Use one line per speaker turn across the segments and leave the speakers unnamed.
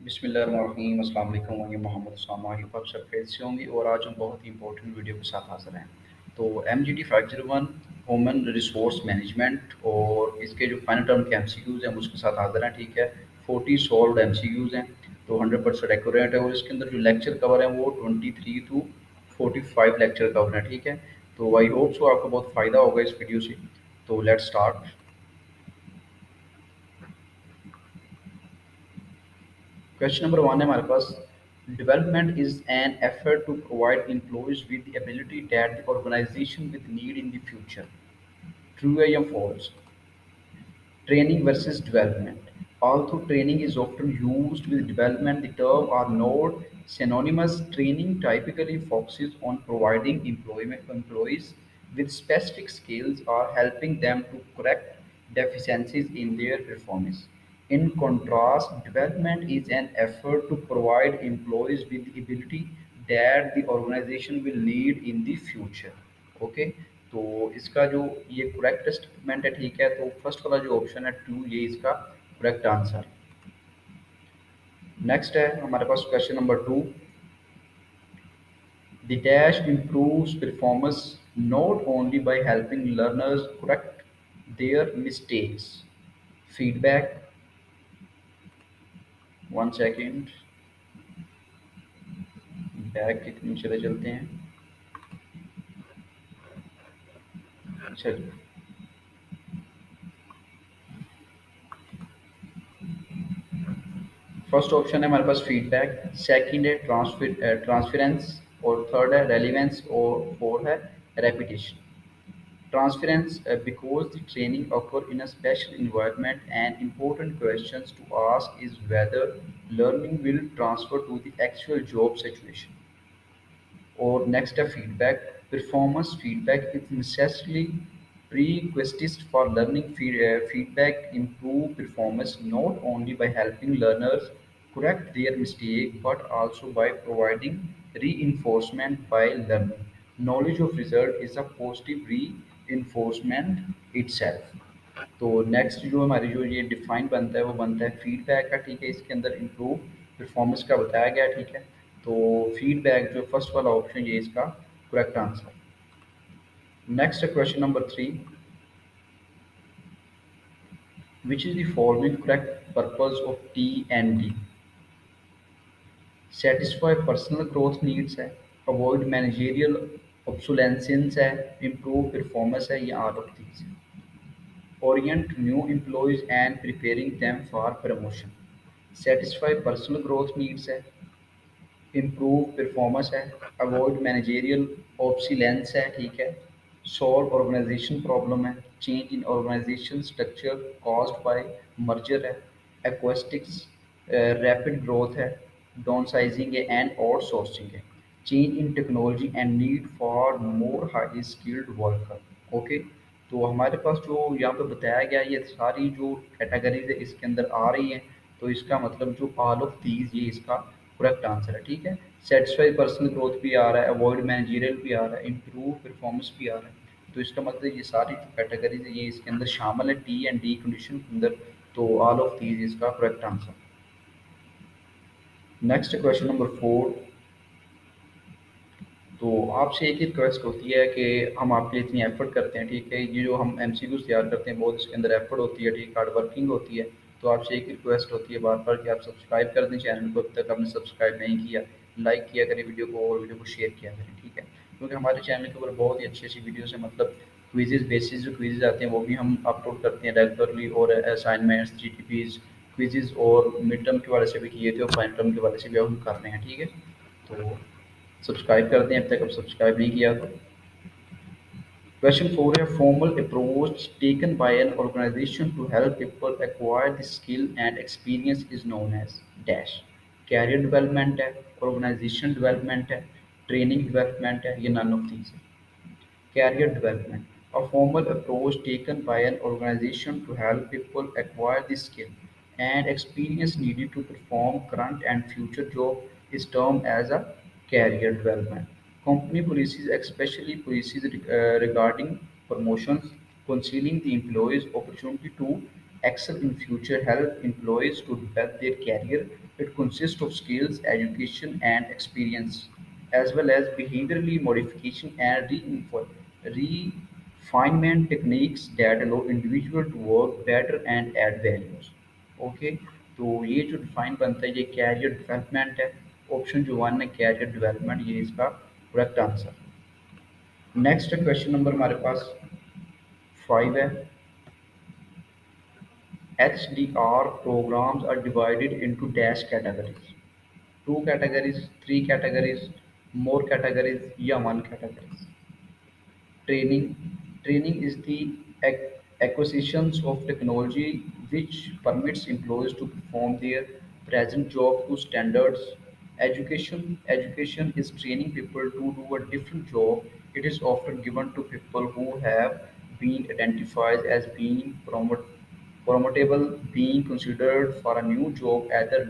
बिस्मिल्लाहिर्रहमानिर्रहीम अस्सलाम वालेकुम। मैं मोहम्मद उसामा, आई होप आप सब खैरियत से होंगे और आज हम बहुत ही इंपॉर्टेंट वीडियो के साथ हाजिर हैं। तो MGT501 ह्यूमन रिसोर्स मैनेजमेंट और इसके जो फाइनल टर्म के MCQs हैं हम उसके साथ हाजिर हैं। ठीक है, 40 सॉल्व्ड MCQs हैं, तो 100% एक्यूरेट है और इसके अंदर जो लेक्चर कवर है वो 23 टू 45 लेक्चर कवर है। ठीक है, तो आई होप सो आपको बहुत फ़ायदा होगा इस वीडियो से। तो let's start. Question number one है हमारे पास, development is an effort to provide employees with the ability that the organization with need in the future. True है या false? Training versus development. Although training is often used with development, the term are not synonymous. Training typically focuses on providing employees with specific skills or helping them to correct deficiencies in their performance. In contrast, development is an effort to provide employees with the ability that the organization will need in the future. Okay, तो इसका जो ये correct statement है, ठीक है, तो first वाला जो ऑप्शन है टू, ये इसका करेक्ट आंसर। नेक्स्ट है हमारे पास question number two, the dash improves performance not only by helping learners correct their mistakes. Feedback, one second, back कितनी चले चलते हैं। चलिए, फर्स्ट ऑप्शन है हमारे पास फीडबैक, सेकंड है ट्रांसफरेंस और थर्ड है रेलिवेंस और फोर्थ है repetition. Transference, because the training occur in a special environment, and important questions to ask is whether learning will transfer to the actual job situation. Or next a feedback. Performance feedback is necessarily prerequisite for learning. Feedback improve performance not only by helping learners correct their mistake but also by providing reinforcement by learning. Knowledge of result is a positive reinforcement itself. तो next जो हमारी जो ये define बनता है वो बनता है फीडबैक का। ठीक है, इसके अंदर इम्प्रूव परफॉर्मेंस का बताया गया। ठीक है, तो फीडबैक जो फर्स्ट वाला ऑप्शन ये इसका correct answer. Next question number three, which is the following correct purpose of T and D? Satisfy personal growth needs है, अवॉइड मैनेजरियल ऑब्सोलेंसेंस है, इम्प्रूव परफॉर्मेंस है, या all of these? Orient new employees and preparing them for promotion. Satisfy personal growth needs है, improve performance है, avoid managerial obsolescence है, ठीक है, solve organization problem है, change in organization structure caused by merger है, acoustics rapid growth है, downsizing है and outsourcing है, change in technology and need for more highly skilled worker। Okay, तो हमारे पास जो यहाँ पे बताया गया ये सारी जो कैटेगरीज है इसके अंदर आ रही हैं, तो इसका मतलब जो ऑल ऑफ दीज ये इसका करेक्ट आंसर है। ठीक है, सेटिस्फाई पर्सनल ग्रोथ भी आ रहा है, अवॉइड मैनेजरियल भी आ रहा है, इम्प्रूव परफॉर्मेंस भी आ रहा है, तो इसका मतलब ये सारी जो कैटेगरीज है ये इसके अंदर शामिल है टी एंड डी कंडीशन के अंदर, तो ऑल ऑफ दीज इसका correct answer. Next question number four, तो आपसे एक ही रिक्वेस्ट होती है कि हम आपके लिए इतनी एफर्ट करते हैं। ठीक है, ये जो हम MCQs तैयार करते हैं बहुत इसके अंदर एफर्ट होती है, ठीक, हार्ड वर्किंग होती है, तो आपसे एक रिक्वेस्ट होती है बार बार कि आप सब्सक्राइब कर दें चैनल को, अब तक आपने सब्सक्राइब नहीं किया, लाइक किया करें वीडियो को और वीडियो को शेयर किया करें। ठीक है, क्योंकि हमारे चैनल के ऊपर बहुत ही अच्छी अच्छी वीडियोज़ हैं, मतलब क्विजेज बेसिस जो क्विजेज आते हैं वो भी हम अपलोड करते हैं रेगुलरली, और असाइनमेंट्स, GTPs, क्विजेज और मिड टर्म के वाले से भी किए थे और फाइनल टर्म के वाले से भी अब हम कर रहे हैं। ठीक है, तो सब्सक्राइब कर दें अब तक अब सब्सक्राइब नहीं किया तो। क्वेश्चन फोर है, formal approach taken by an organisation to help people acquire the skill and experience is known as dash. Career development है, ऑर्गेनाइजेशन डेवलपमेंट है, ट्रेनिंग डेवलपमेंट है, ये नन ऑफ दीज है। Career development, a formal approach taken by an organization to help people acquire the skill and experience needed to perform current and future job is termed as a career development. Company policies, especially policies regarding promotions, concealing the employee's opportunity to excel in future, help employees to develop their career It consists of skills, education, and experience, as well as behaviorally modification and refinement techniques that allow individual to work better and add values. Okay, तो ये जो define बनता है ये career development है। Option जो one है career development, ये इसका correct answer. Next question number हमारे पास 5 है। HDR programs are divided into dash categories. Two categories, three categories, more categories, या one categories. Training. Training is the acquisitions of technology which permits employees to perform their present job to standards. Education. Education is training people to do a different job. It is often given to people who have been identified as being promotable, being considered for a new job either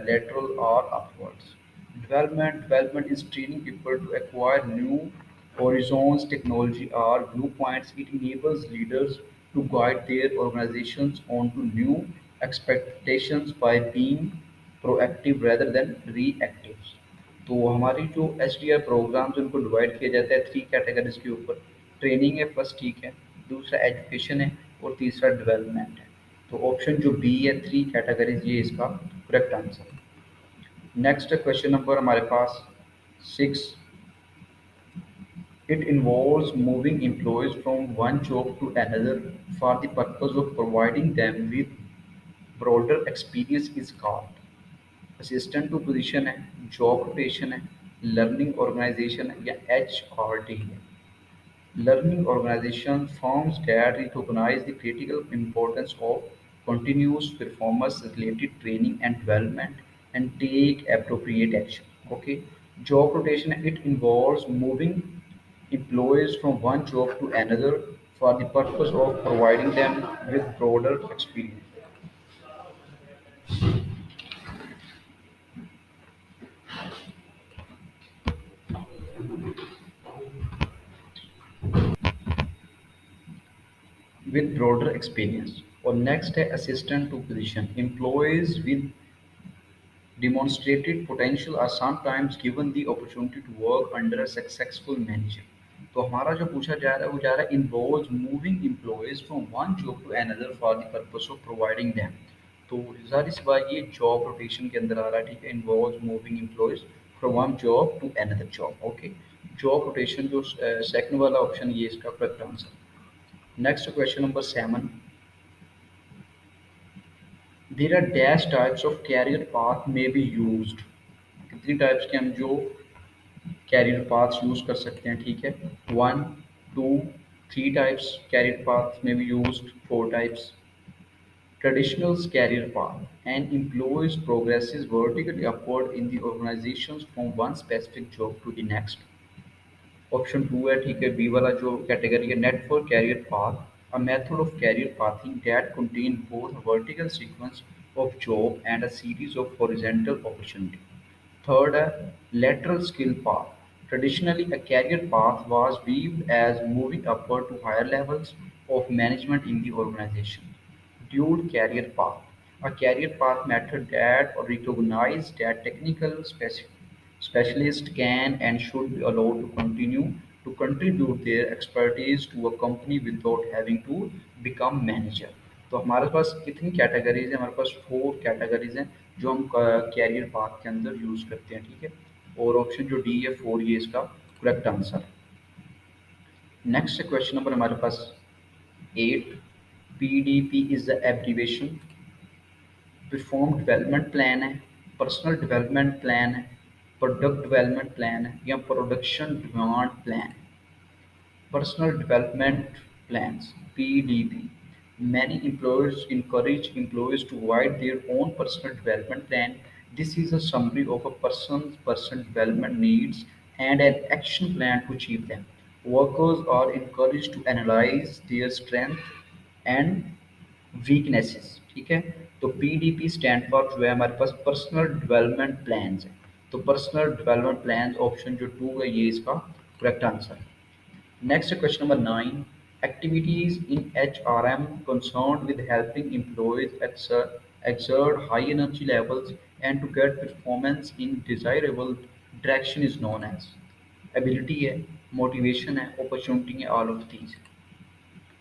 lateral or upwards. Development is training people to acquire new horizons, technology, or viewpoints. It enables leaders to guide their organizations onto new expectations by being proactive rather than reactive. तो हमारी जो H D R programmes उनको divide किया जाता है three categories के ऊपर। Training है फर्स्ट, ठीक है, दूसरा एजुकेशन है, और तीसरा डेवलपमेंट है। तो ऑप्शन जो बी है थ्री कैटेगरीज, ये इसका करेक्ट आंसर है। नेक्स्ट क्वेश्चन नंबर हमारे पास 6। It involves moving employees from one job to another for the purpose of providing them with broader experience is called assistant to position है, job rotation है, learning organization है, या HRD है। Learning organization firms that recognize the critical importance of continuous performance-related training and development and take appropriate action. Okay. Job rotation, it involves moving employees from one job to another for the purpose of providing them with broader experience. With broader experience. Or next है assistant to position. Employees with demonstrated potential are sometimes given the opportunity to work under a successful manager. तो हमारा जो पूछा जा रहा है वो जा रहा है involves moving employees from one job to another for the purpose of providing them. तो ज़ाहिर सी बात ये जॉब रोटेशन के अंदर आ रहा है, ठीक है। involves moving employees from one job to another job, okay. Job rotation जो सेकंड वाला ऑप्शन, ये इसका correct answer. Next question number 7। There are dash types of career path may be used. कितनी टाइप्स के हम जो कैरियर पाथ्स यूज कर सकते हैं, ठीक है। 1, 2, 3 टाइप्स कैरियर पाथ्स में भी used, 4 types. Traditional career path, an employee's progresses vertically upward in the organizations from one specific job to the next. Option two है, ठीक है, बी वाला जो कैटेगरी है network career path, a method of career pathing that contain both a vertical sequence of job and a series of horizontal opportunity. Third, lateral skill path. Traditionally, a career path was viewed as moving upward to higher levels of management in the organization. Dual career path. A career path method that recognizes that technical specialists can and should be allowed to continue to contribute their expertise to a company without having to become manager. तो हमारे पास कितनी categories हैं? हमारे पास 4 categories हैं जो हम career path के अंदर यूज करते हैं, ठीक है। और ऑप्शन जो डी है 4, ये इसका correct answer. Next question number हमारे पास 8। PDP is the abbreviation. Perform development plan है, पर्सनल डेवलपमेंट प्लान है, प्रोडक्ट डेवलपमेंट प्लान है, या प्रोडक्शन डिमांड प्लान है। Personal Development Plans (PDP). Many employers encourage employees to write their own personal development plan. This is a summary of a person's personal development needs and an action plan to achieve them. Workers are encouraged to analyze their strengths and weaknesses, ठीक है। तो PDP stand for जो है हमारे पास personal development plans है। तो personal development plans option जो 2 है, ये इसका करेक्ट आंसर है। Next, question number 9. Activities in HRM concerned with helping employees, etc. exert high energy levels, and to get performance in desirable direction is known as ability है, motivation है, opportunity है, all of these.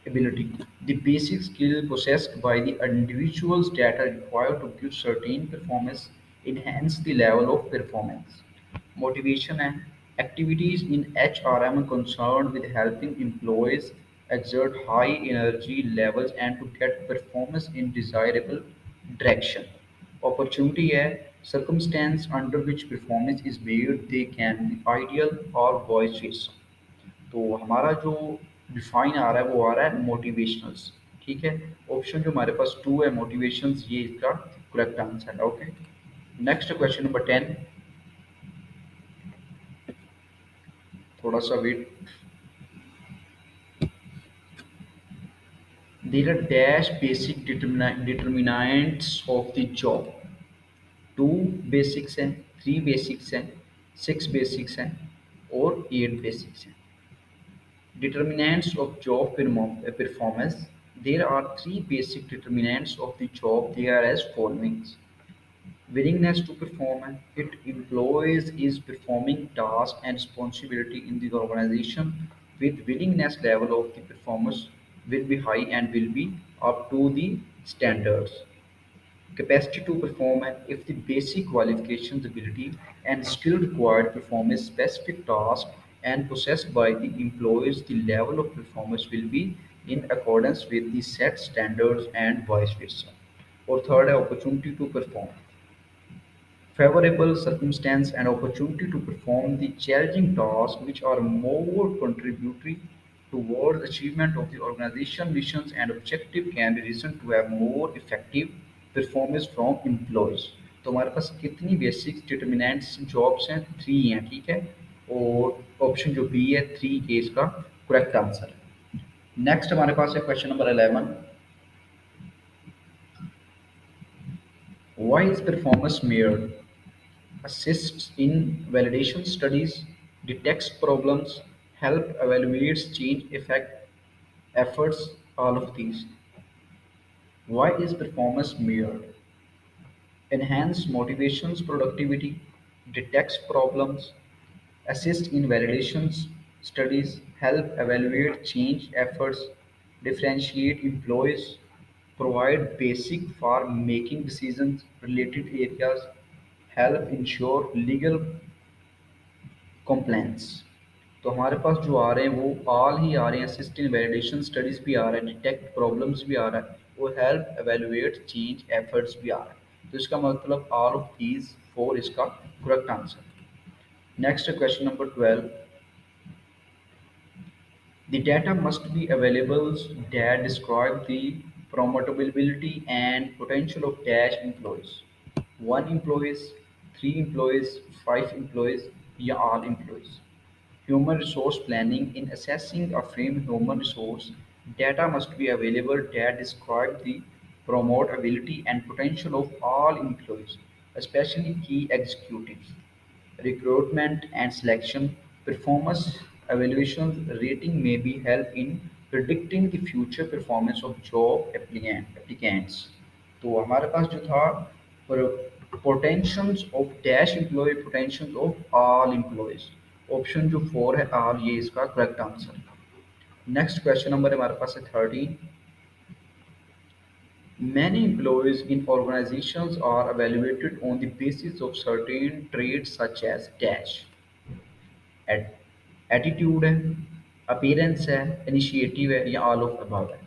Ability: the basic skill possessed by the individuals that are required to give certain performance, enhance the level of performance. Motivation and activities in HRM are concerned with helping employees exert high energy levels and to get performance in desirable direction. Opportunity है circumstance under which performance is made, they can be ideal or vice versa. तो हमारा जो define आ रहा है वो आ रहा है motivationals. ठीक है, ऑप्शन जो हमारे पास टू है मोटिवेशंस, ये इसका करेक्ट आंसर है। ओके, नेक्स्ट क्वेश्चन नंबर 10, थोड़ा सा wait. There are dash basic determinants of the job. Two basics हैं, थ्री बेसिक्स हैं, सिक्स बेसिक्स हैं और एट बेसिक्स हैं। Determinants of job performance. There are three basic determinants of the job. They are as following: willingness to perform. It employs is performing task and responsibility in the organization with willingness level of the performance will be high and will be up to the standards. Capacity to perform, if the basic qualifications, ability, and skill required to perform a specific task and possessed by the employees, the level of performance will be in accordance with the set standards and vice versa. Or third, opportunity to perform. Favorable circumstance and opportunity to perform the challenging tasks which are more contributory towards achievement of the organization missions and objective can be reason to have more effective performance from employees. तो हमारे पास कितनी basic determinants jobs हैं? Three हैं। ठीक है, और option जो B है थ्री ए इसका करेक्ट आंसर है। नेक्स्ट हमारे पास है question number 11, why is performance measured? Assists in validation studies, detects problems, help evaluates change effect efforts, all of these. Why is performance measured? Enhance motivations, productivity, detects problems, assist in validations studies, help evaluate change efforts, differentiate employees, provide basic for making decisions related areas, help ensure legal compliance। तो हमारे पास जो आ रहे हैं वो all he आ रहे हैं, assist in validation studies भी आ रहा है, डिटेक्ट प्रॉब्लम्स भी आ रहा है और हेल्प एवेलुएट चेंज एफर्ट्स भी आ रहा है। तो इसका मतलब ऑल ऑफ दीज फोर इसका correct answer. Next question number 12, the data must be available that describe the promotability and potential of dash employees. One employees, three employees, five employees, या all employees. Human resource planning. In assessing a firm human resource, data must be available that describe the promotability and potential of all employees, especially key executives. Recruitment and selection. Performance evaluation rating may be help in predicting the future performance of job applicants. तो हमारे पास जो था potentials of dash employ, potentials of all employees, option जो four है are, ये इसका correct answer है। नेक्स्ट क्वेश्चन नंबर हमारे पास है 13, many employees in organizations are evaluated on the basis of certain traits such as dash attitude है, appearance है, इनिशिएटिव है या ऑल ऑफ अबव है।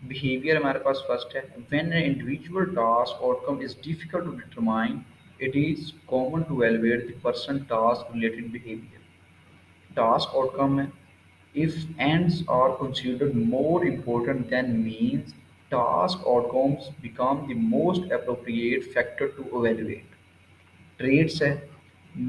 बिहेवियर हमारे पास फर्स्ट है, when an individual task outcome is difficult to determine it is common to evaluate the person task related behaviour. Task outcome है, if ends are considered more important than means, task outcomes become the most appropriate factor to evaluate। Traits है,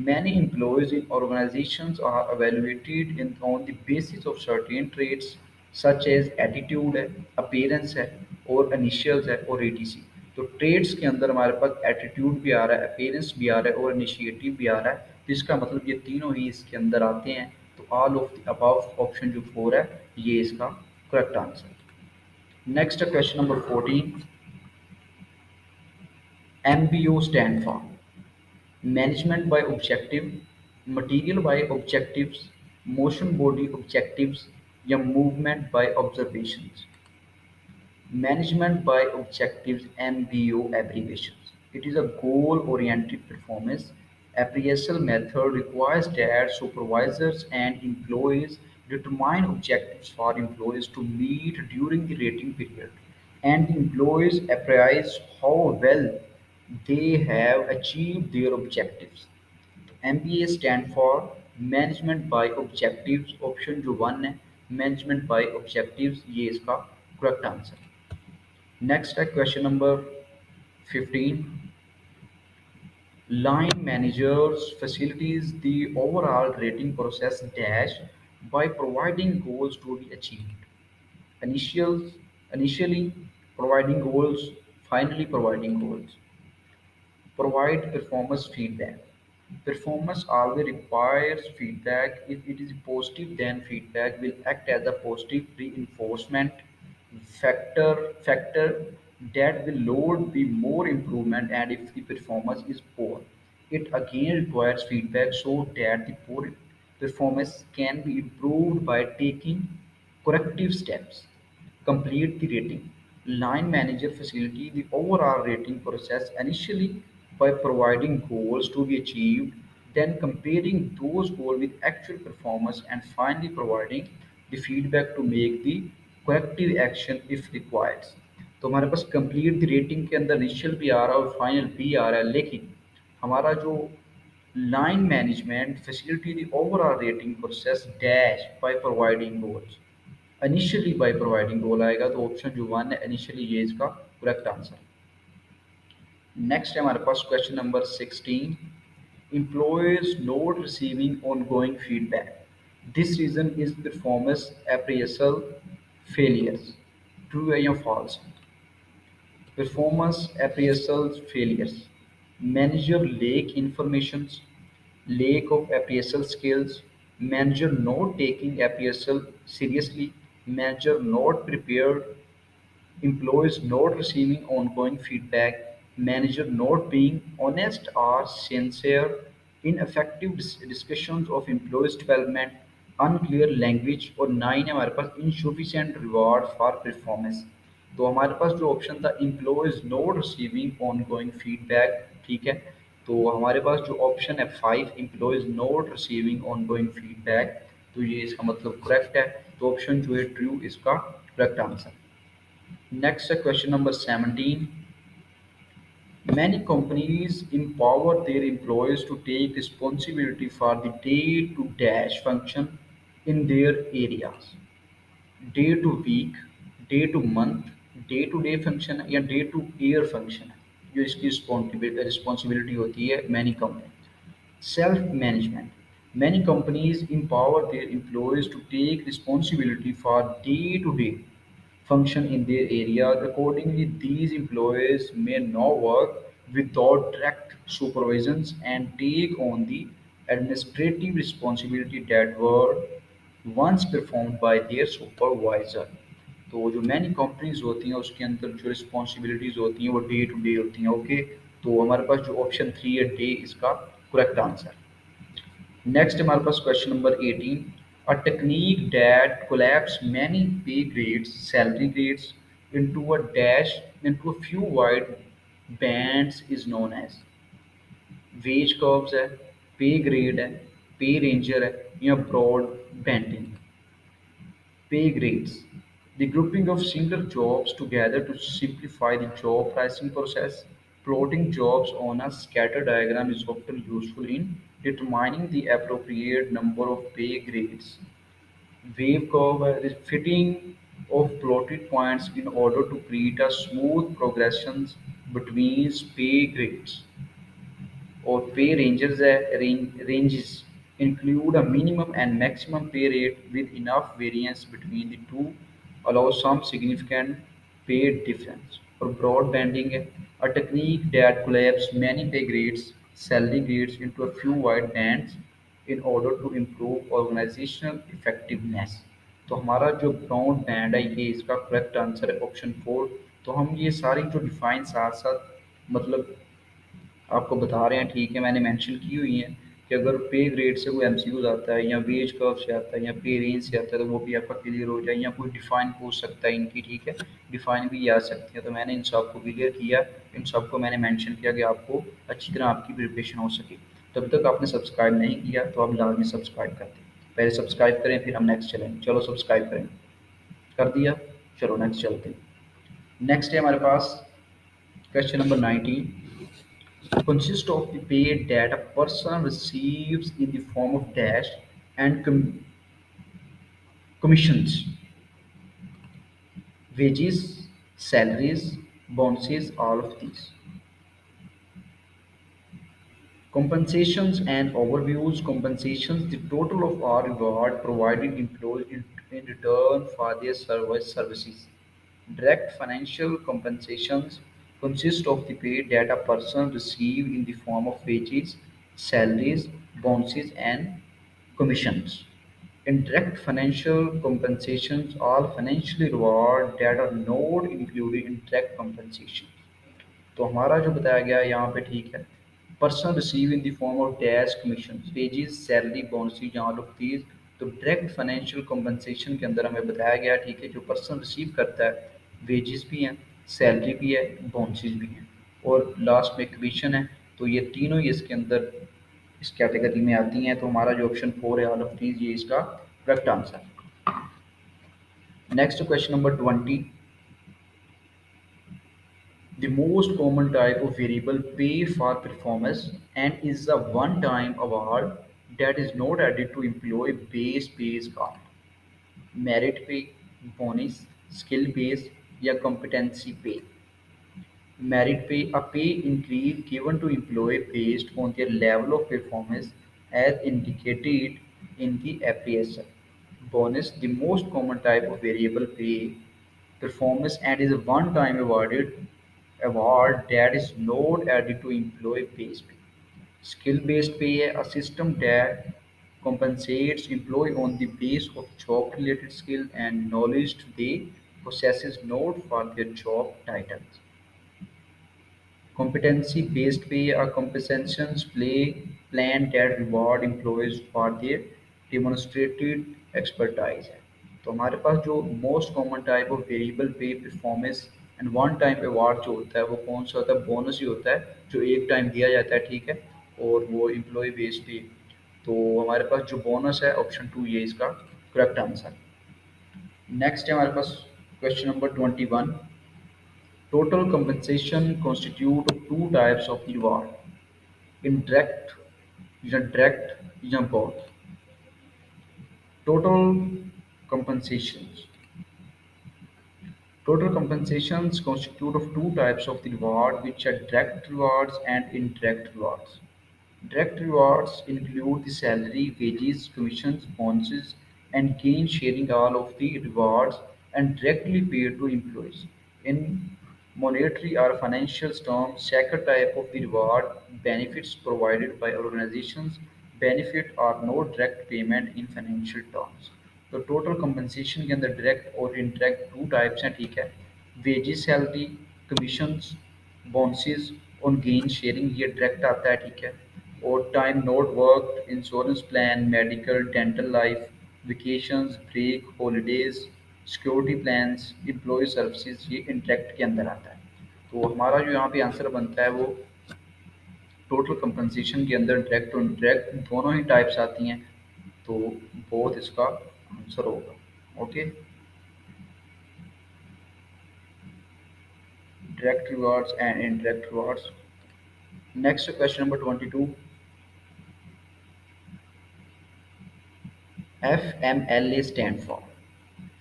many employees in organizations are evaluated on the basis of certain traits such as attitude है, appearance है और initials है और etc। तो trades के अंदर हमारे पास एटीट्यूड भी आ रहा है, अपीयरेंस भी आ रहा है और इनिशिएटिव भी आ रहा है। तो इसका मतलब ये तीनों ही इसके अंदर आते हैं। तो all of the above option जो फोर है ये इसका correct answer. Next question number 14, MBO stand for management by objective, material by objectives, motion body objectives या movement by observations. Management by Objectives (MBO) abbreviations. It is a goal-oriented performance appraisal method requires that supervisors and employees determine objectives for employees to meet during the rating period, and the employees appraise how well they have achieved their objectives. MBA stand for Management by Objectives. Option जो one है management by objectives ये इसका correct answer. Next है question number 15। Line managers facilitates the overall rating process dash by providing goals to be achieved. Initials, initially providing goals, finally providing goals. Provide performance feedback. Performance always requires feedback. If it is positive, then feedback will act as a positive reinforcement factor that will load the more improvement, and if the performance is poor, it again requires feedback so that the poor performance can be improved by taking corrective steps. Complete the rating. Line manager facilitate the overall rating process initially by providing goals to be achieved, then comparing those goals with actual performance, and finally providing the feedback to make the corrective action if required. तो हमारे पास complete the rating के अंदर initial भी आ रहा है और final भी आ रहा है, लेकिन हमारा जो line management facility the overall rating process dash by providing goals. Initially by providing goal आएगा तो ऑप्शन जो वन है इनिशियली ये इसका करेक्ट आंसर। नेक्स्ट है हमारे पास question number 16। Employees not receiving ongoing feedback. This reason is performance appraisal failures. True है या false? Performance appraisal failures. Manager lack informations, lack of appraisal skills, manager not taking appraisal seriously, manager not prepared, employees not receiving ongoing feedback, manager not being honest or sincere, ineffective discussions of employees development, unclear language, और 9 है हमारे पास insufficient reward for performance। तो हमारे पास जो option था employees not receiving ongoing feedback, ठीक है, तो हमारे पास जो ऑप्शन है 5 employees not receiving ongoing feedback, तो ये इसका मतलब करेक्ट है, तो ऑप्शन जो है ट्रू इसका correct answer. Next, question number 17. Many companies empower their employees to take responsibility for the day to dash function in their areas. Day to week, day to month, day to day function या day to year function है जो इसकी responsibility होती है many companies. Self management. Many companies empower their employees to take responsibility for day to day function in their area. Accordingly, these employees may now work without direct supervisions and take on the administrative responsibility that were once performed by their supervisor. तो जो many companies होती हैं उसके अंदर जो responsibilities होती हैं वो डे टू डे होती हैं। ओके, तो हमारे पास जो ऑप्शन 3 है डे इसका करेक्ट आंसर। Next हमारे पास question number 18. A technique that collapses many pay grades, salary grades into a few wide bands is known as wage curves है, pay grade है, pay ranger है या broad banding। Pay grades. The grouping of similar jobs together to simplify the job pricing process. Plotting jobs on a scatter diagram is often useful in determining the appropriate number of pay grades. Wave curve is fitting of plotted points in order to create a smooth progression between pay grades or pay ranges include a minimum and maximum pay rate with enough variance between the two allow some significant pay difference. Or broad banding, a technique that collapses many pay grades, salary grades into a few wide bands in order to improve organizational effectiveness। तो हमारा जो brown band है ये इसका correct answer है option 4। तो हम ये सारी जो डिफाइन साथ साथ मतलब आपको बता रहे हैं, ठीक है, मैंने मेंशन की हुई है कि अगर पे ग्रेड से कोई एमसीक्यूज आता है या वेज कर्व से आता है या पे रेंज से आता है तो वो भी आपका क्लियर हो जाए, या कोई डिफाइन पूछ सकता है इनकी, ठीक है, डिफाइन भी आ सकती है। तो मैंने इन सब को क्लियर किया, इन सब को मैंने मेंशन किया कि आपको अच्छी तरह आपकी प्रिपरेशन हो सके। तब तक आपने सब्सक्राइब नहीं किया तो आप लाजमी सब्सक्राइब कर दें। पहले सब्सक्राइब करें फिर हम नेक्स्ट चलेंगे। चलो सब्सक्राइब करें, कर दिया, चलो नेक्स्ट चलते हैं। नेक्स्ट है हमारे पास question number 19, consist of the pay that a person receives in the form of dash and commissions, wages, salaries, bonuses, all of these. Compensations and overviews. Compensations, the total of our reward provided employees in return for their services. Direct financial compensations consist of the pay that a person receives in the form of wages, salaries, bonuses, and commissions. Indirect financial compensations are financial reward that are not included in direct compensation. तो हमारा जो बताया गया है यहाँ पे, ठीक है, person receive in the form of dash commission, wages, salary, bonuses, यहाँ रुपीज। तो डायरेक्ट फाइनेंशियल कॉम्पनसेशन के अंदर हमें बताया गया, ठीक है, जो पर्सन रिसीव करता है वेजेस भी हैं, सैलरी भी है, बोनसेस भी हैं, और लास्ट में कमीशन है। तो ये तीनों ही इसके अंदर इस कैटेगरी में आती हैं। तो हमारा जो ऑप्शन 4 है ऑल ऑफ दीज, ये इसका करेक्ट आंसर है। Next question number 20, the most common type of variable pay for performance and is a one-time award that is not added to employee base pay is called merit pay, bonus, skill based या competency pay. Merit pay, a pay increase given to employee based on their level of performance as indicated in the appraisal. Bonus, the most common type of variable pay performance and is a one-time award that is not added to employee-based pay. Skill-based pay है a system that compensates employee on the basis of job-related skill and knowledge they possesses not for their job titles. Competency-based pay, a compensations plan that reward employees for their demonstrated expertise है। तो हमारे पास जो most common type of variable pay performance and one time award जो होता है वो कौन सा होता है? बोनस ही होता है जो एक टाइम दिया जाता है, ठीक है, और वो एम्प्लॉय बेस्ड पे। तो हमारे पास जो बोनस है ऑप्शन 2 ये इसका करेक्ट आंसर। नेक्स्ट है हमारे पास question number 21, total compensation constitute of two types of reward, indirect या direct या both. Total compensations. Total compensations constitute of two types of the reward, which are direct rewards and indirect rewards. Direct rewards include the salary, wages, commissions, bonuses, and gain sharing, all of the rewards and directly paid to employees. In monetary or financial terms, second type of the reward, benefits provided by organizations, benefit are no direct payment in financial terms. तो total compensation के अंदर direct और indirect two types हैं, ठीक है, wages, salary, commissions, bonuses और gain sharing, ये direct आता है, ठीक है, और time not work, insurance plan, medical, dental life, vacations, break, holidays, security plans, employ services, ये इंटरेक्ट के अंदर आता है। तो हमारा जो यहाँ पे आंसर बनता है वो टोटल कंपनसेशन के अंदर डायरेक्ट और इनडायरेक्ट दोनों ही टाइप्स आती हैं। तो बोथ इसका आंसर होगा। Okay, direct rewards and indirect rewards. Next question number 22, FMLA stand for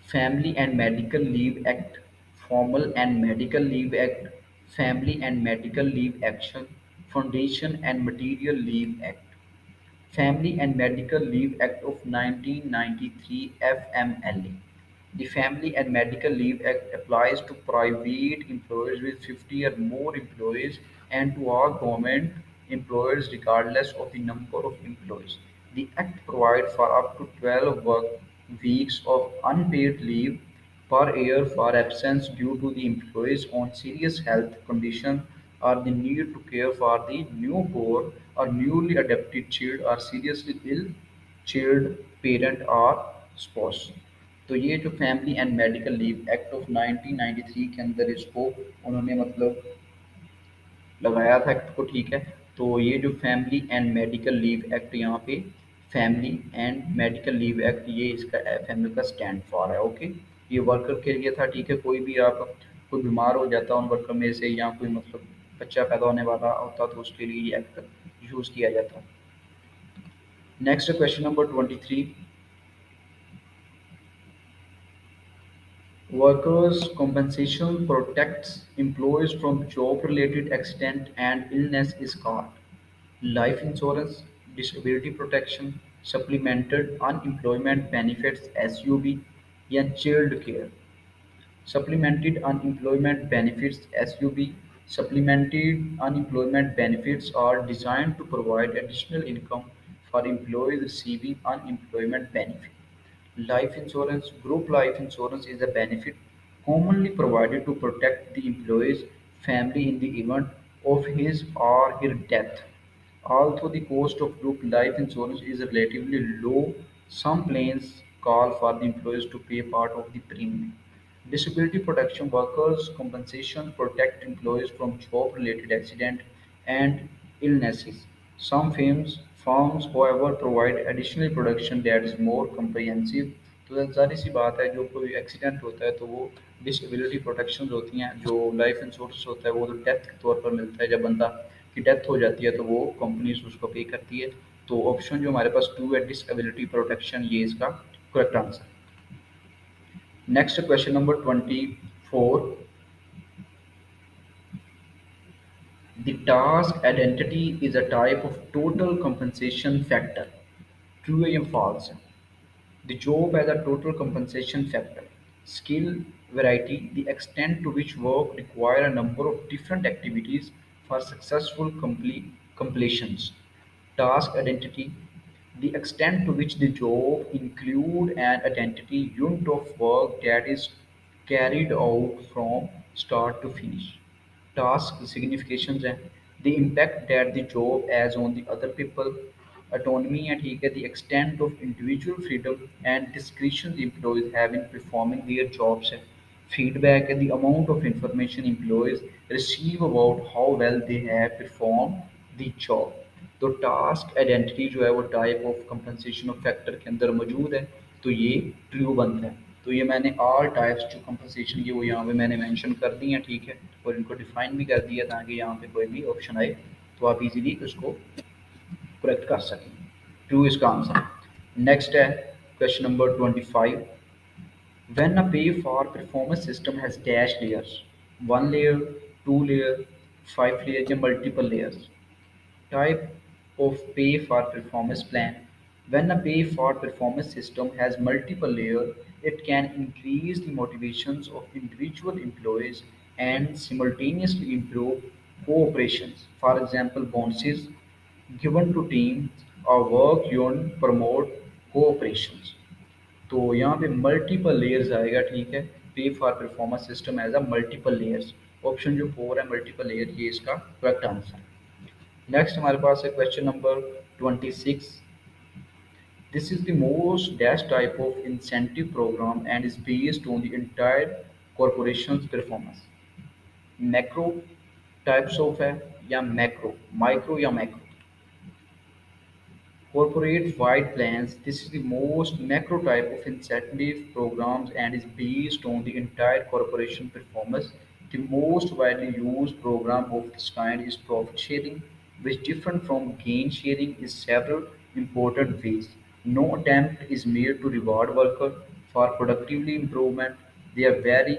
Family and Medical Leave Act, Formal and Medical Leave Act, Family and Medical Leave Action, Foundation and Material Leave Act. Family and Medical Leave Act of 1993 (FMLA). The Family and Medical Leave Act applies to private employers with 50 or more employees and to all government employers regardless of the number of employees. The Act provides for up to 12 work weeks of unpaid leave per year for absence due to the employee's own serious health condition or the need to care for the newborn or newly adopted child or seriously ill child parent or spouse। तो ये जो family and medical leave act of 1993 के अंदर इसको उन्होंने मतलब लगाया था एक्ट को, ठीक है। तो ये जो family and medical leave act यहाँ पे family and medical leave act ये इसका एफएमएल का स्टैंड फॉर है, ओके। ये वर्कर के लिए था, ठीक है। कोई भी आप कोई बीमार हो जाता उन वर्कर में से या कोई मतलब बच्चा पैदा होने वाला होता तो उसके लिए ये एक्ट यूज़ किया जाता। Next question number 23। Workers' compensation protects employees from job-related accident and illness is called life insurance, disability protection, supplemented unemployment benefits (SUB), and child care. Supplemented unemployment benefits (SUB). Supplemented unemployment benefits are designed to provide additional income for employees receiving unemployment benefit. Life insurance. Group life insurance is a benefit commonly provided to protect the employee's family in the event of his or her death. Although the cost of group life insurance is relatively low, some plans call for the employees to pay part of the premium. Disability protection. Workers' compensation protect employees from job-related accident and illnesses. Some firms, however, provide additional protection that is more comprehensive। तो ज़ाहिर सी बात है, जो कोई accident होता है तो वो डिसेबिलिटी प्रोटेक्शन होती हैं। जो लाइफ इंश्योरेंस होता है वो तो डेथ के तौर पर मिलता है, जब बंदा की डेथ हो जाती है तो वो कंपनीज उसको पे करती है। तो ऑप्शन जो हमारे पास टू है डिसेबिलिटी प्रोटेक्शन, ये इसका correct answer. Next question number 24। The task identity is a type of total compensation factor. True or false? The job as a total compensation factor. Skill variety, the extent to which work require a number of different activities for successful completions. Task identity, the extent to which the job include an identity unit of work that is carried out from start to finish। Task significations हैं, the impact that the job has on the other people, autonomy है, ठीक है, the extent of individual freedom and discretion the employees have in performing their jobs है, feedback है, the amount of information employees receive about how well they have performed the job। तो task identity जो है वो type of compensation of factor के अंदर मौजूद है, तो ये ट्रू बनता है। तो ये मैंने ऑल टाइप्स जो कंपनसेशन की वो यहाँ पे मैंने मेंशन कर दी हैं, ठीक है, और इनको डिफाइन भी कर दिया ताकि यहाँ पे कोई भी ऑप्शन आए तो आप इजीली उसको करेक्ट कर सकें। ट्रू इसका आंसर। नेक्स्ट है question number 25। When a pay for performance system has dash layers, one layer, two layer, five layers या multiple layers। Type of pay for performance plan. When a pay for performance system has multiple layers, it can increase the motivations of individual employees and simultaneously improve cooperations. For example, bonuses given to teams or work unit promote cooperations। तो यहाँ पे multiple layers आएगा, ठीक है। Pay for performance system as a multiple layers. Option जो 4 है multiple layer, ये इसका करेक्ट आंसर है। नेक्स्ट हमारे पास है question number 26। This is the most dash type of incentive programme and is based on the entire corporation performance. Macro types of है या मैक्रो, माइक्रो या macro. Corporate-wide plans. This is the most macro type of incentive programs and is based on the entire corporation performance. The most widely used program of this kind is profit sharing, which different from gain sharing in several important ways. No attempt is made to reward worker for productivity improvement. They are very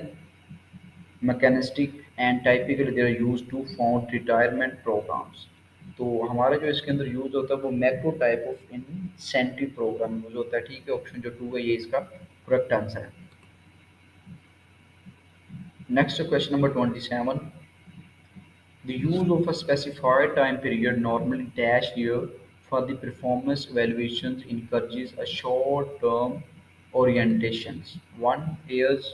mechanistic and typically they are used to fund retirement programs। तो हमारा जो इसके अंदर use होता है वो macro type of incentive program use होता है, ठीक है। ऑप्शन जो 2 है ये इसका करेक्ट आंसर है। Next question number 27। The use of a specified time period, normally dash year, for the performance evaluations encourages a short-term orientations. 1 years,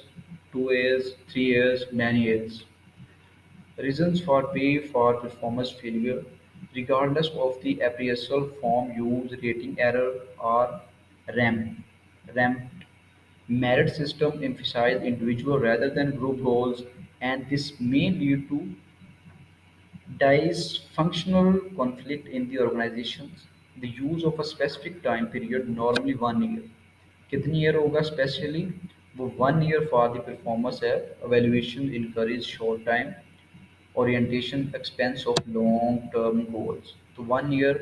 2 years, 3 years, many years। Reasons for pay for performance failure, regardless of the appraisal form used, rating error or RAM. RAM merit system emphasize individual rather than group goals, and this may lead to dysfunctional conflict in the organizations. The use of a specific time period, normally 1 year. कितनी year होगा specially? वो 1 year for the performance है. Evaluation encourage short time orientation expense of long term goals. तो 1 year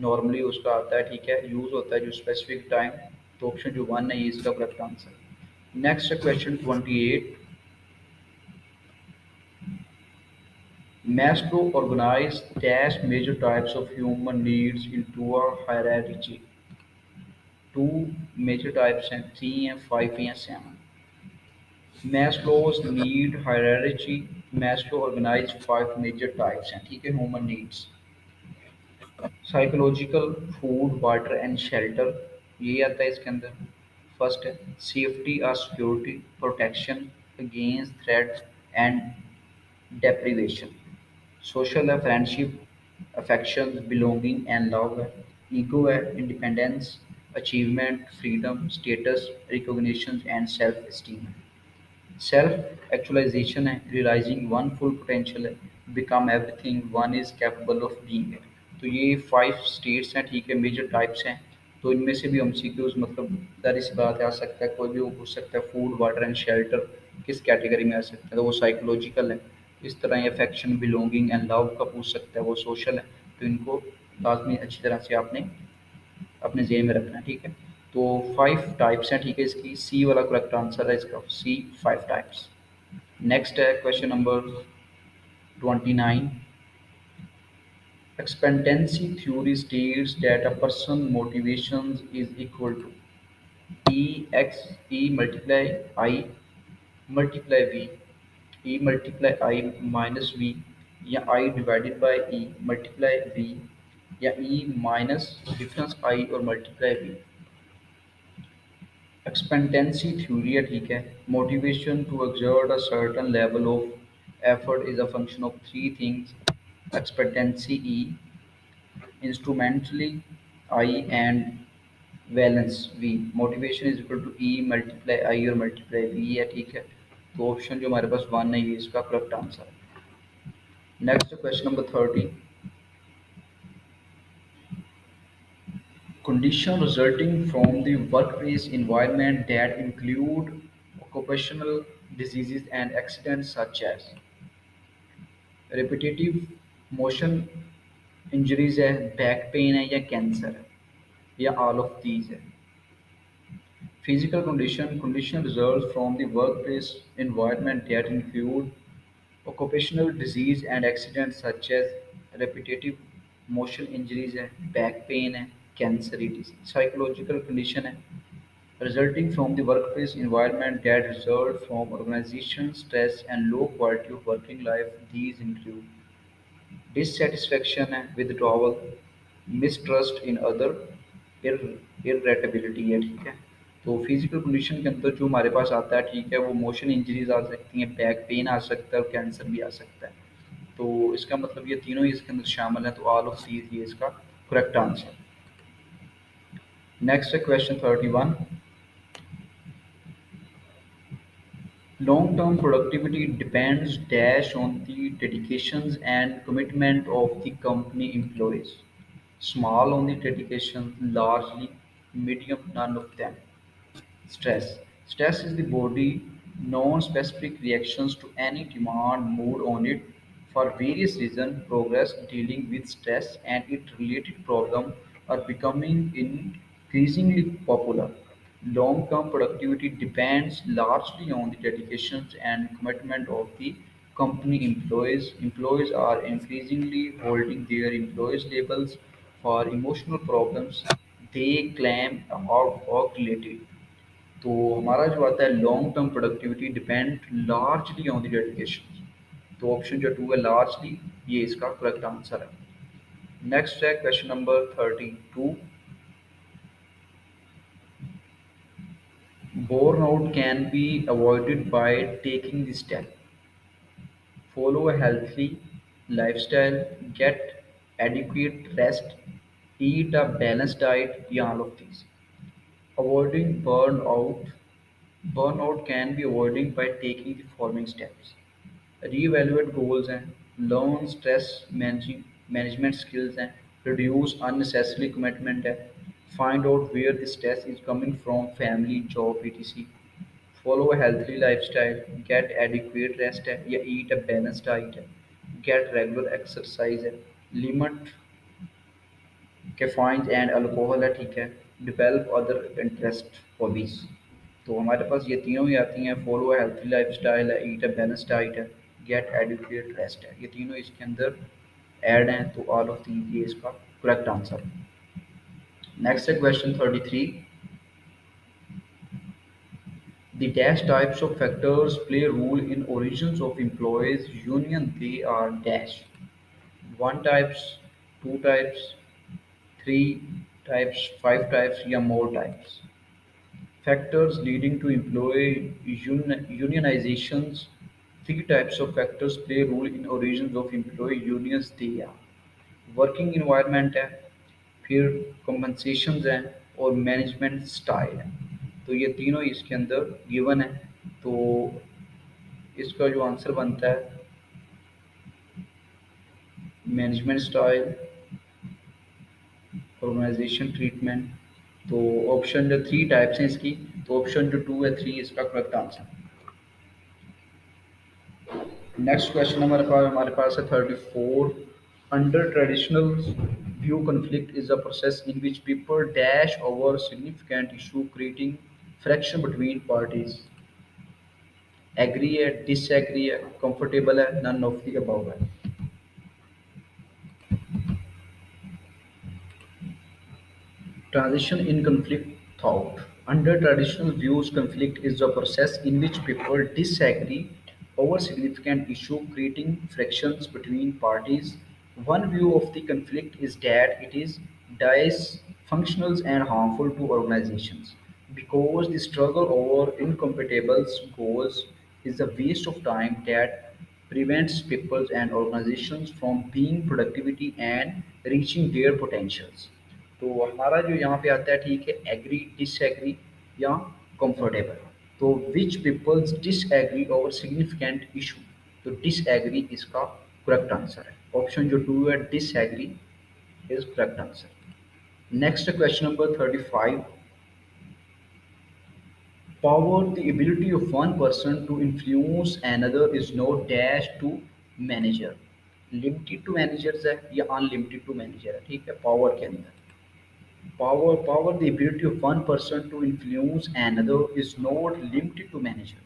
normally उसका आता है, ठीक है, यूज होता है जो स्पेसिफिक टाइम. तो ऑप्शन जो वन है ये इसका correct answer. Next question 28. Maslow organized dash major types of human needs into a hierarchy. Two major types हैं, three हैं, five हैं, seven. Maslow's need hierarchy. Maslow organized five major types हैं, ठीक है, human needs. Psychological, food, water and shelter, ये आता है इसके अंदर. फर्स्ट है सेफ्टी और security, protection against threats and deprivation. Social है friendship, affection, belonging and love है. ईगो है independence, achievement, freedom, status, recognition and self esteem. Self actualization है रियलाइजिंग वन फुल पोटेंशियल है, become everything one is capable of being है. तो ये 5 states हैं, ठीक है, मेजर टाइप्स हैं. तो इनमें से भी एमसीक्यूज मतलब जाहिर सी बात है आ सकता है, कोई भी वो पूछ सकता है फूड वाटर एंड शेल्टर किस कैटेगरी में आ सकता है, तो वो साइकोलॉजिकल है. इस तरह ये अफेक्शन बिलोंगिंग एंड लव का पूछ सकता है, वो सोशल है. तो इनको लाजमी अच्छी तरह से आपने अपने जेन में रखना है, ठीक है. तो 5 टाइप्स हैं, ठीक है, इसकी सी वाला करेक्ट आंसर है इसका, सी 5 टाइप्स. नेक्स्ट है question number 29. Expectancy theory states that a person motivations is equal to E x E multiply I multiply V, E multiply I minus V, या I divided by E multiply V, या E minus difference I और multiply V. Expectancy theory है, ठीक है. Motivation to exert a certain level of effort is a function of three things: expectancy E, instrumentally I and valence V. Motivation is equal to E multiply I और multiply V है, ठीक है. तो option जो हमारे पास one है ये इसका करेक्ट आंसर है. Next question number 30. Condition resulting from the workplace environment that include occupational diseases and accidents such as repetitive motion injuries है, बैक पेन है, या कैंसर है, या ऑल ऑफ दीज है. Physical condition results from the workplace environment that include occupational disease and accidents such as repetitive motion injuries है, back pain है, cancer it is. Psychological condition है resulting from the workplace environment that result from organization stress and low quality of working life. These include dissatisfaction है, withdrawal, mistrust in other, irritability है, ठीक है. तो physical condition के अंदर जो हमारे पास आता है, ठीक है, वो मोशन इंजरीज आ सकती हैं, बैक पेन आ सकता है और कैंसर भी आ सकता है. तो इसका मतलब ये तीनों ही इसके अंदर शामिल हैं, तो ऑल ऑफ दीज ये इसका करेक्ट आंसर. नेक्स्ट है question 31. Long term productivity depends dash on the dedications and commitment of the company employees. Small on the dedication, largely, medium, none of them. Stress. Stress is the body non-specific reactions to any demand mood on it for various reasons. Progress dealing with stress and its related problem are becoming increasingly popular. Long-term productivity depends largely on the dedication and commitment of the company employees. Employees are increasingly holding their employees labels for emotional problems they claim are work related. तो हमारा जो आता है long term productivity depend largely on the dedication. तो option जो two है largely, ये इसका करेक्ट आंसर है. नेक्स्ट है question number 32. Burnout can be avoided by taking the step. follow a healthy lifestyle, get adequate rest, eat a balanced diet, yeah, all of these. Avoiding burnout. Burnout can be avoided by taking the following steps. Reevaluate goals and learn management skills and reduce unnecessary commitment and find out where the stress is coming from, family, job, etc. Follow a healthy lifestyle, get adequate rest and yeah, eat a balanced diet, get regular exercise, limit caffeine and alcohol है, ठीक है। Develop other interest hobbies. तो हमारे पास ये तीनों ही आती हैं, follow a healthy lifestyle है, ईट अ बैलेंस्ड डाइट है, गेट एडुकेट रेस्ट है, ये तीनों इसके अंदर ऐड हैं, तो ऑल ऑफ दी ये इसका करेक्ट आंसर है। नेक्स्ट है question 33। The dash types of factors play a role in origins of employees union. They are dash one types, two types, three types, five types या more types. Factors leading to employee unionizations. Three types of factors play a role in origins of employee unions. They are working environment है, फिर compensations हैं और management style है। तो ये तीनों इसके अंदर गिवन है। तो इसका जो आंसर बनता है मैनेजमेंट स्टाइल, ऑर्गेनाइजेशन ट्रीटमेंट। तो ऑप्शन जो थ्री टाइप्स हैं इसकी, तो ऑप्शन जो टू है थ्री इसका करेक्ट आंसर। नेक्स्ट क्वेश्चन हमारे पास है 34। Under traditional view conflict is a process in which people dash over significant issue creating friction between parties। Agree है, डिसएग्री है, कंफर्टेबल है, नन ऑफ द अबव है। Transition in conflict thought. Under traditional views, conflict is a process in which people disagree over significant issue, creating frictions between parties. One view of the conflict is that it is dysfunctional and harmful to organizations because the struggle over incompatible goals is a waste of time that prevents people and organizations from being productivity and reaching their potentials। तो हमारा जो यहाँ पे आता है, ठीक है, agree, disagree या कंफर्टेबल। तो which peoples disagree over significant issue, तो डिसएग्री इसका करेक्ट आंसर है। ऑप्शन जो टू है disagree is correct answer. Next question number 35। Power, the ability of one person to influence another is not dash to manager। Limited to managers है या unlimited to manager है, ठीक है, power के अंदर। Power, the ability of one person to influence another is not limited to manager.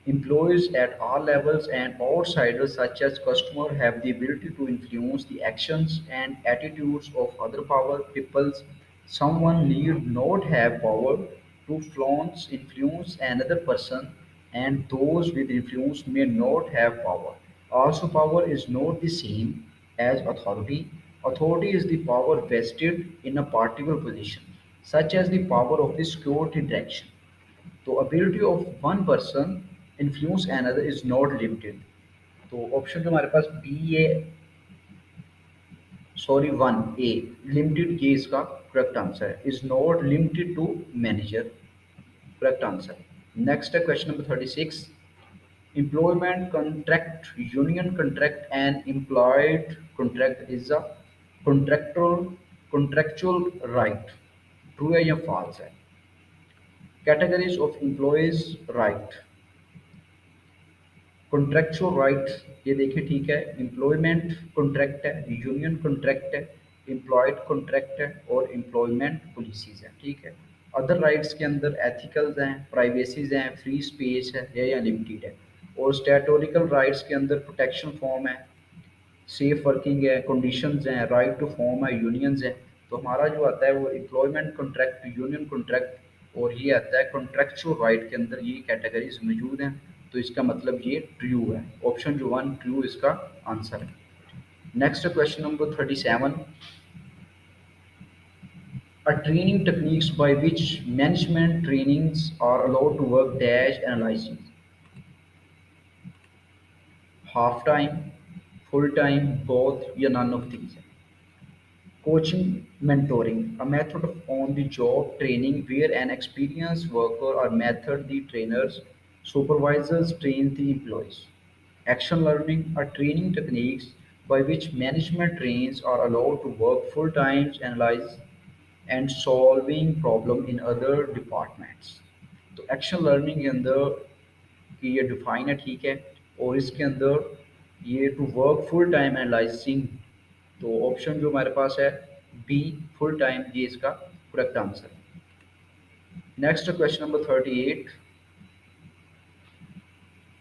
Employees at all levels and outsiders such as customers have the ability to influence the actions and attitudes of other power peoples. Someone need not have power to influence another person, and those with influence may not have power. Also, power is not the same as authority. Authority is the power vested in a particular position, such as the power of the security direction। तो ability of one person influence another is not limited। तो option जो हमारे पास B A, sorry one A, limited, ये इसका correct answer है, is not limited to manager, correct answer. Next है question number 36। Employment contract, union contract and employed contract is a contractual right. True है या false है? Categories of employees right. Contractual rights, ये देखिए, ठीक है, employment contract है, union contract है, एम्प्लॉयड कॉन्ट्रैक्ट है और एम्प्लॉयमेंट पॉलिसीज है, ठीक है। अदर राइट्स के अंदर एथिकल्स हैं, प्राइवेसीज हैं, फ्री स्पेस है या लिमिटेड है। और स्टैटोरिकल राइट्स के अंदर प्रोटेक्शन फॉर्म है, सेफ वर्किंग है, कंडीशंस हैं, राइट टू फॉर्म है, यूनियंस हैं। तो हमारा जो आता है वो एम्प्लॉयमेंट कॉन्ट्रैक्ट, यूनियन कॉन्ट्रैक्ट और ये आता है कॉन्ट्रैक्चुअल राइट के अंदर, ये कैटेगरीज मौजूद हैं। तो इसका मतलब ये ट्रू है, ऑप्शन जो वन ट्रू इसका आंसर है। Next question number 37। A training techniques by which management trainings are allowed to work dash analysis। Half time, full time, both या none of these? Coaching mentoring, a method of on-the-job training where an experienced worker or method the trainers, supervisors train the employees. Action learning are training techniques by which management trains are allowed to work full time, analyze and solving problem in other departments. तो action learning के अंदर कि ये define है, ठीक है, और इसके अंदर ये to work full time analysing. तो ऑप्शन जो हमारे पास है बी, फुल टाइम, ये इसका करेक्ट आंसर है। Next question number 38,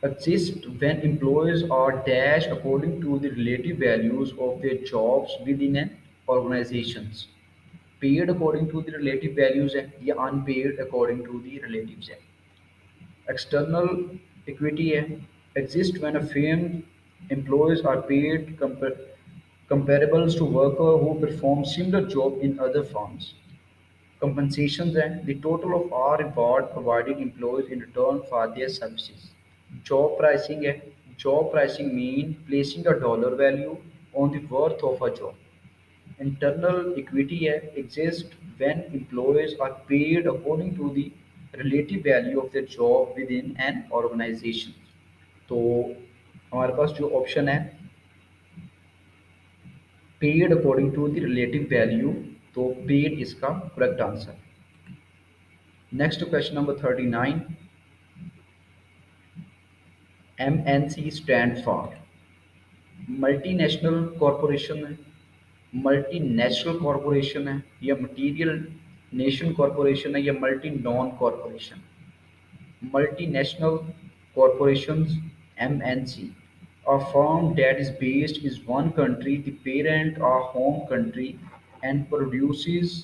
exist when employees are dash according to the relative values of their jobs within an organizations। Paid according to the relative values है या unpaid according to the relatives है। External equity है, exist when a firm employees are paid comparables to worker who perform similar job in other firms। Compensations है, the total of our reward provided employees in return for their services। Job pricing है, job pricing mean placing a dollar value on the worth of a job। Internal equity है, exist when employees are paid according to the relative value of their job within an organization। तो हमारे पास जो option है paid according to the relative value, तो paid इसका correct answer. Next question number 39, MNC stand for multinational corporation है, multinational corporation है या मटीरियल नेशन कॉरपोरेशन है या multi non corporation. Multinational corporations (MNC), a firm that is based in one country, the parent or home country, and produces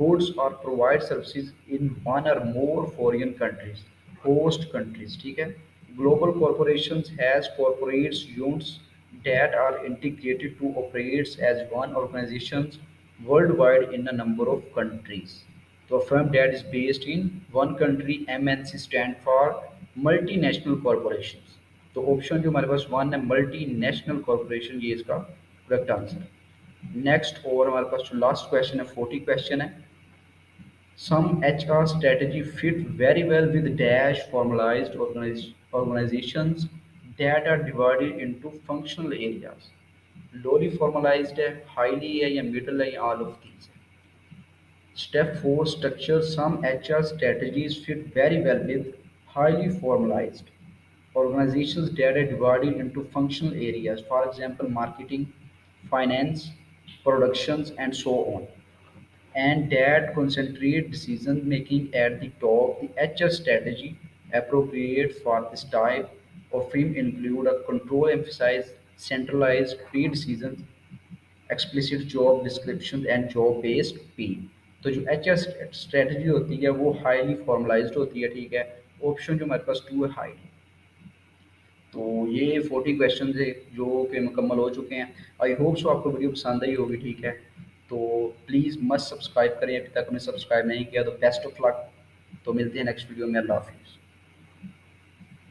goods or provides services in one or more foreign countries, host countries, ठीक है। Global corporations has corporate units that are integrated to operate as one organization worldwide in a number of countries। तो a firm that is based in one country, MNC stand for multinational corporations। तो option जो हमारे पास one है multinational corporation, ये इसका correct answer है। Next और हमारे पास जो लास्ट क्वेश्चन है 40 क्वेश्चन है, some HR strategy fit very well with dash formalized organizations that are divided into functional areas। lowly formalized है, highly है या middle है या all of these है। Step 4 structure, some HR strategies fit very well with highly formalized organizations that are divided into functional areas, for example, marketing, finance, productions, and so on, and that concentrate decision making at the top. The HR strategy appropriate for this type of firm include a control emphasize centralized pre-decisions, explicit job description and job based पे। तो जो H R strategy होती है वो highly formalised होती है, ठीक है। ऑप्शन जो हमारे पास टू है हाईली। तो ये 40 क्वेश्चन है जो कि मुकम्मल हो चुके हैं। आई होप सो आपको वीडियो पसंद आई होगी, ठीक है। तो प्लीज़ मस्ट सब्सक्राइब करें, अभी तक हमने सब्सक्राइब नहीं किया तो बेस्ट ऑफ लक। तो मिलते हैं नेक्स्ट वीडियो में, अल्लाह हाफिज़।